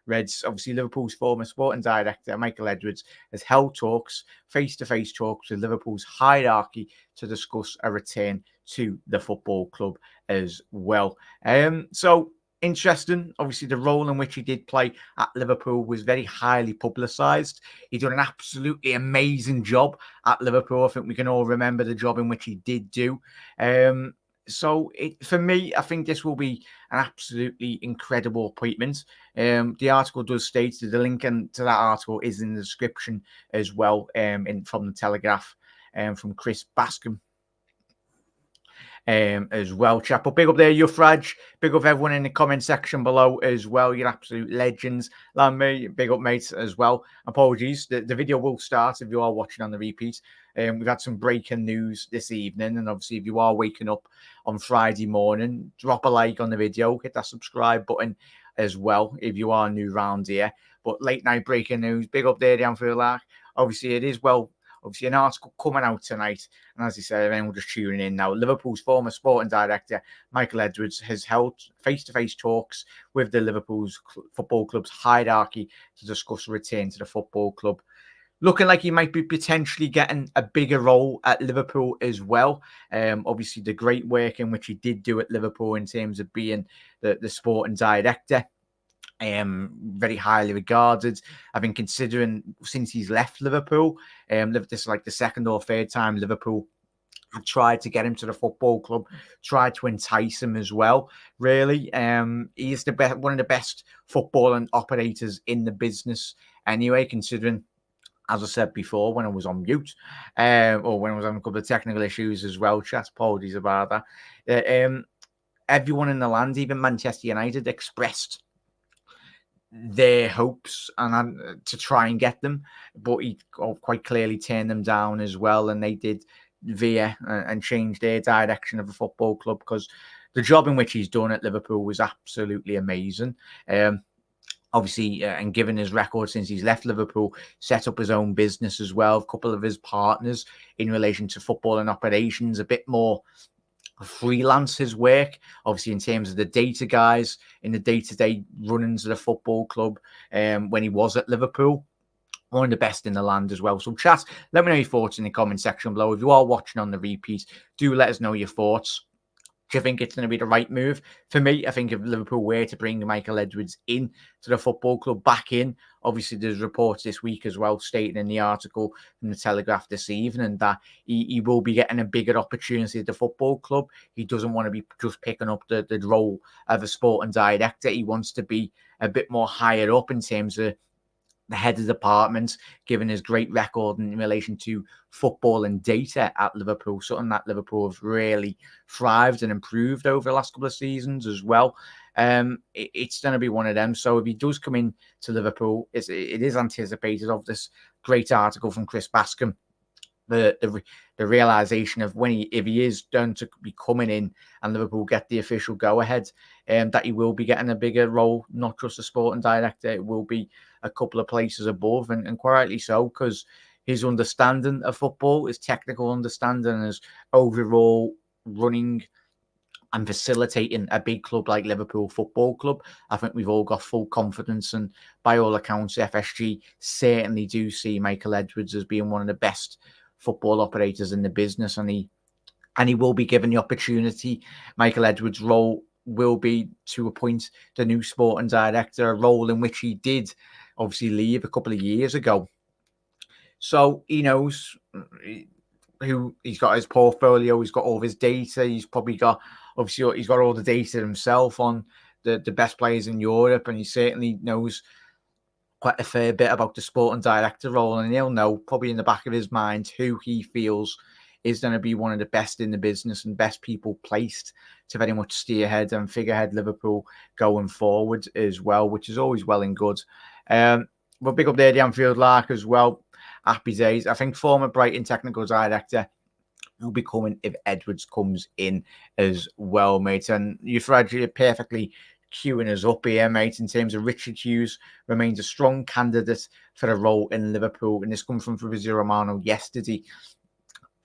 Reds. Obviously, Liverpool's former sporting director, Michael Edwards, has held talks, face-to-face talks with Liverpool's hierarchy to discuss a return to the football club as well. So interesting. Obviously, the role in which he did play at Liverpool was very highly publicised. He did an absolutely amazing job at Liverpool. I think we can all remember the job in which he did do. So for me, I think this will be an absolutely incredible appointment. The article does state that the link to that article is in the description as well, from the Telegraph, from Chris Bascombe. As well, chap. But big up there, Yufraj. Big up everyone in the comment section below as well. You're absolute legends. Lammy, big up, mates, as well. Apologies. The video will start if you are watching on the repeat. We've had some breaking news this evening. And obviously, if you are waking up on Friday morning, drop a like on the video. Hit that subscribe button as well if you are new round here. But late night breaking news. Big up there, the Anfield Arc. Obviously, it is obviously an article coming out tonight. And as I said, if anyone just tuning in now, Liverpool's former sporting director, Michael Edwards, has held face-to-face talks with the Liverpool's football club's hierarchy to discuss a return to the football club. Looking like he might be potentially getting a bigger role at Liverpool as well. Obviously, the great work in which he did do at Liverpool in terms of being the sporting director. Very highly regarded. I've been considering since he's left Liverpool. This is like the second or third time Liverpool have tried to get him to the football club, tried to entice him as well. Really, he's one of the best footballing operators in the business. Anyway, considering, as I said before, when I was on mute, or when I was having a couple of technical issues as well, chat, apologies about that. Everyone in the land, even Manchester United, expressed their hopes and to try and get them, but he quite clearly turned them down as well, and they did veer and change their direction of the football club, because the job in which he's done at Liverpool was absolutely amazing. Obviously, and given his record since he's left Liverpool, set up his own business as well. A couple of his partners in relation to football and operations, a bit more freelance his work, obviously in terms of the data guys in the day-to-day runnings of the football club when he was at Liverpool. One of the best in the land as well. So chat, let me know your thoughts in the comment section below. If you are watching on the repeat, do let us know your thoughts. Do you think it's going to be the right move? For me, I think if Liverpool were to bring Michael Edwards in to the football club, back in, obviously there's reports this week as well stating in the article from the Telegraph this evening that he will be getting a bigger opportunity at the football club. He doesn't want to be just picking up the role of a sporting director. He wants to be a bit more higher up in terms of the head of the department, given his great record in relation to football and data at Liverpool, something that Liverpool have really thrived and improved over the last couple of seasons as well. It's going to be one of them. So if he does come in to Liverpool, it is anticipated of this great article from Chris Bascombe, the realization of if he is going to be coming in and Liverpool get the official go-ahead, that he will be getting a bigger role, not just a sporting director. It will be a couple of places above, and quite rightly so, because his understanding of football, his technical understanding, his overall running and facilitating a big club like Liverpool Football Club, I think we've all got full confidence. And by all accounts, FSG certainly do see Michael Edwards as being one of the best football operators in the business, and he will be given the opportunity. Michael Edwards' role will be to appoint the new sporting director, a role in which he did obviously leave a couple of years ago. So he knows who he's got his portfolio, he's got all of his data, he's got all the data himself on the best players in Europe, and he certainly knows quite a fair bit about the sporting director role, and he'll know probably in the back of his mind who he feels is going to be one of the best in the business and best people placed to very much steer ahead and figurehead Liverpool going forward as well, which is always well and good. But big up there, the Anfield Lark as well. Happy days. I think former Brighton technical director will be coming if Edwards comes in as well, mate. And you're perfectly queuing us up here, mate, in terms of Richard Hughes remains a strong candidate for a role in Liverpool. And this comes from Fabrizio Romano yesterday.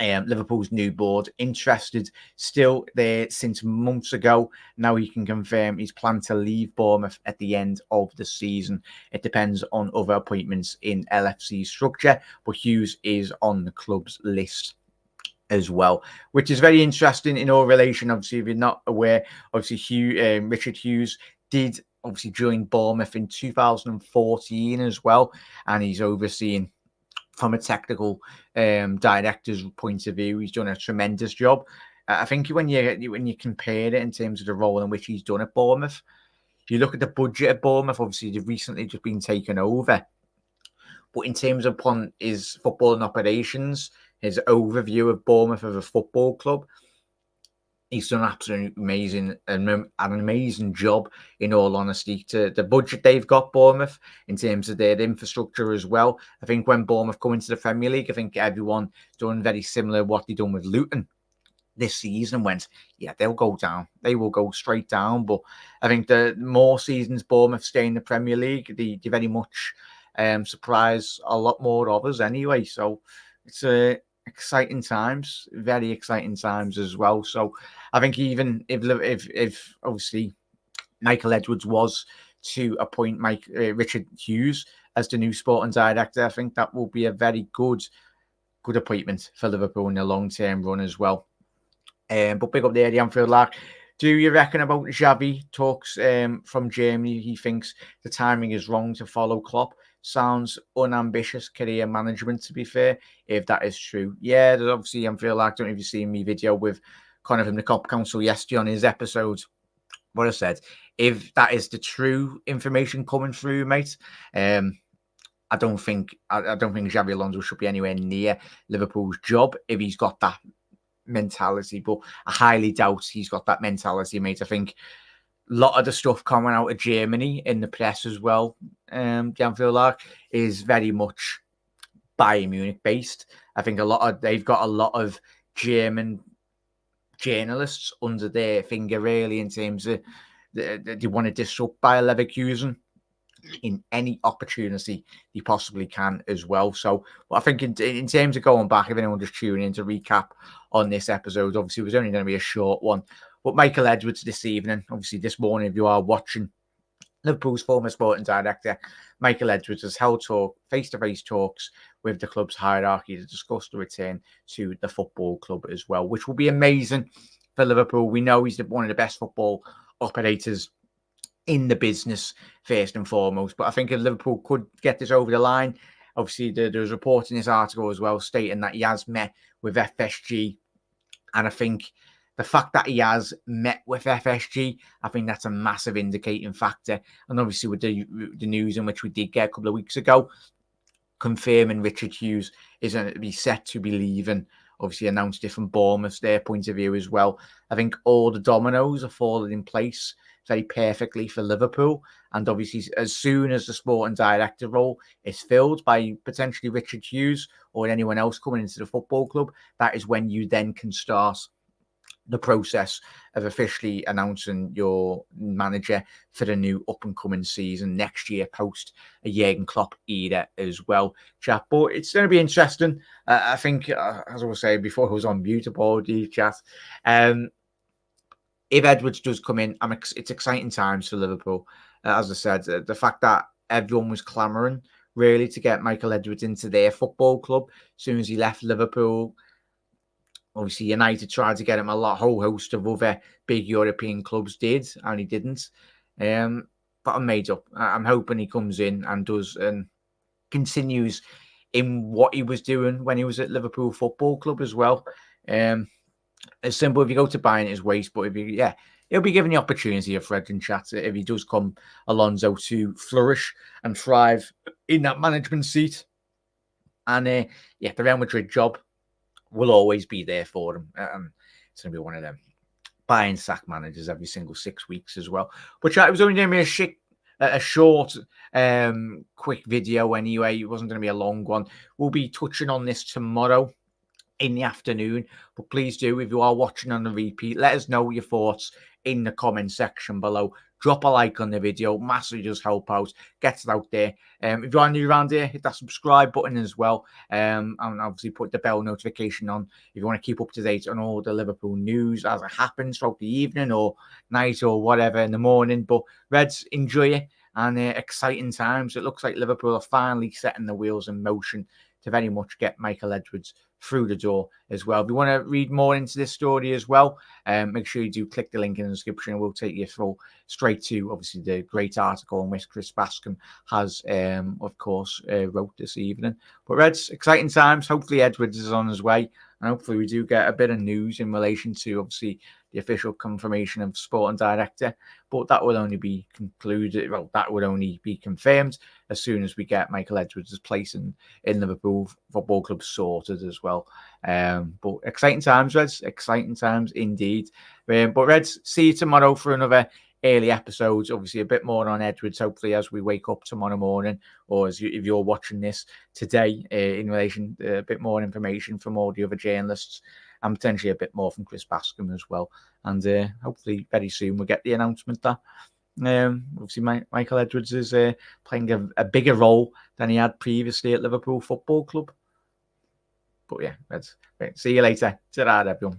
Liverpool's new board interested still there since months ago. Now he can confirm he's planned to leave Bournemouth at the end of the season. It depends on other appointments in LFC structure, but Hughes is on the club's list as well, which is very interesting in all relation. Obviously, if you're not aware, obviously Richard Hughes did obviously join Bournemouth in 2014 as well, and he's overseeing from a technical director's point of view. He's done a tremendous job. I think when you compare it in terms of the role in which he's done at Bournemouth, you look at the budget at Bournemouth. Obviously, they've recently just been taken over, but in terms of upon his footballing operations, his overview of Bournemouth as a football club, he's done an amazing job, in all honesty, to the budget they've got, Bournemouth, in terms of their infrastructure as well. I think when Bournemouth come into the Premier League, I think everyone done very similar what they done with Luton this season and went, yeah, they'll go down. They will go straight down. But I think the more seasons Bournemouth stay in the Premier League, they very much surprise a lot more of us anyway. So it's exciting times, very exciting times as well. So I think even if obviously Michael Edwards was to appoint Richard Hughes as the new sporting director, I think that will be a very good appointment for Liverpool in the long-term run as well. But big up there, the Anfield Lark. Do you reckon about Xavi talks from Germany? He thinks the timing is wrong to follow Klopp. Sounds unambitious career management, to be fair, if that is true. Yeah, there's obviously Anfield Lark. Don't know if you've seen me video with Connor from the Cop Council yesterday on his episode. What I said, if that is the true information coming through, mate, I don't think Xabi Alonso should be anywhere near Liverpool's job if he's got that mentality. But I highly doubt he's got that mentality, mate. I think a lot of the stuff coming out of Germany in the press as well, the Anfield Lark, is very much Bayern Munich based. I think they've got a lot of German journalists under their finger, really, in terms of they want to disrupt Bayer Leverkusen in any opportunity they possibly can as well. So I think in terms of going back, if anyone just tuning in to recap on this episode, obviously it was only going to be a short one. But Michael Edwards this evening, obviously this morning, if you are watching, Liverpool's former sporting director, Michael Edwards, has held face-to-face talks with the club's hierarchy to discuss the return to the football club as well, which will be amazing for Liverpool. We know he's one of the best football operators in the business, first and foremost. But I think if Liverpool could get this over the line, obviously there's reports in this article as well stating that he has met with FSG. And I think the fact that he has met with FSG, I think that's a massive indicating factor. And obviously with the news in which we did get a couple of weeks ago, confirming Richard Hughes is going to be set to be leaving, obviously announced it from Bournemouth's their point of view as well. I think all the dominoes are falling in place very perfectly for Liverpool. And obviously, as soon as the sporting director role is filled by potentially Richard Hughes or anyone else coming into the football club, that is when you then can start the process of officially announcing your manager for the new up-and-coming season next year, post a Jurgen Klopp era as well, chat. But it's going to be interesting. I think, as I was saying before I was on mute, apologies, chat. If Edwards does come in, it's exciting times for Liverpool. As I said, the fact that everyone was clamouring really to get Michael Edwards into their football club as soon as he left Liverpool. Obviously, United tried to get him, a whole host of other big European clubs did, and he didn't. But I'm made up. I'm hoping he comes in and does and continues in what he was doing when he was at Liverpool Football Club as well. It's simple. If you go to Bayern, it's waste. But he'll be given the opportunity of Fred and chat if he does come Alonso to flourish and thrive in that management seat. And the Real Madrid job will always be there for him. It's going to be one of them Bayern sack managers every single 6 weeks as well. But it was only going to be a short, quick video anyway. It wasn't going to be a long one. We'll be touching on this tomorrow in the afternoon. But please do, if you are watching on the repeat, let us know your thoughts in the comment section below. drop a like on the video. Massively does help out, gets it out there. If you are new around here, hit that subscribe button as well. And obviously put the bell notification on if you want to keep up to date on all the Liverpool news as it happens throughout the evening or night or whatever in the morning. But Reds, enjoy it. And exciting times. It looks like Liverpool are finally setting the wheels in motion to very much get Michael Edwards through the door as well. If you want to read more into this story as well, make sure you do click the link in the description. We'll take you through straight to obviously the great article in which Chris Bascombe has, of course, wrote this evening. But Reds, exciting times. Hopefully Edwards is on his way, and hopefully we do get a bit of news in relation to obviously the official confirmation of sporting director. But that will only be concluded. Well, that would only be confirmed as soon as we get Michael Edwards' place in Liverpool Football Club sorted as well. But exciting times, Reds. Exciting times indeed. But Reds, see you tomorrow for another early episodes. Obviously, a bit more on Edwards, hopefully, as we wake up tomorrow morning, or if you're watching this today, in relation to a bit more information from all the other journalists, and potentially a bit more from Chris Bascombe as well. And hopefully, very soon we'll get the announcement that obviously Michael Edwards is playing a bigger role than he had previously at Liverpool Football Club. But yeah, see you later. Ta-ra, everyone.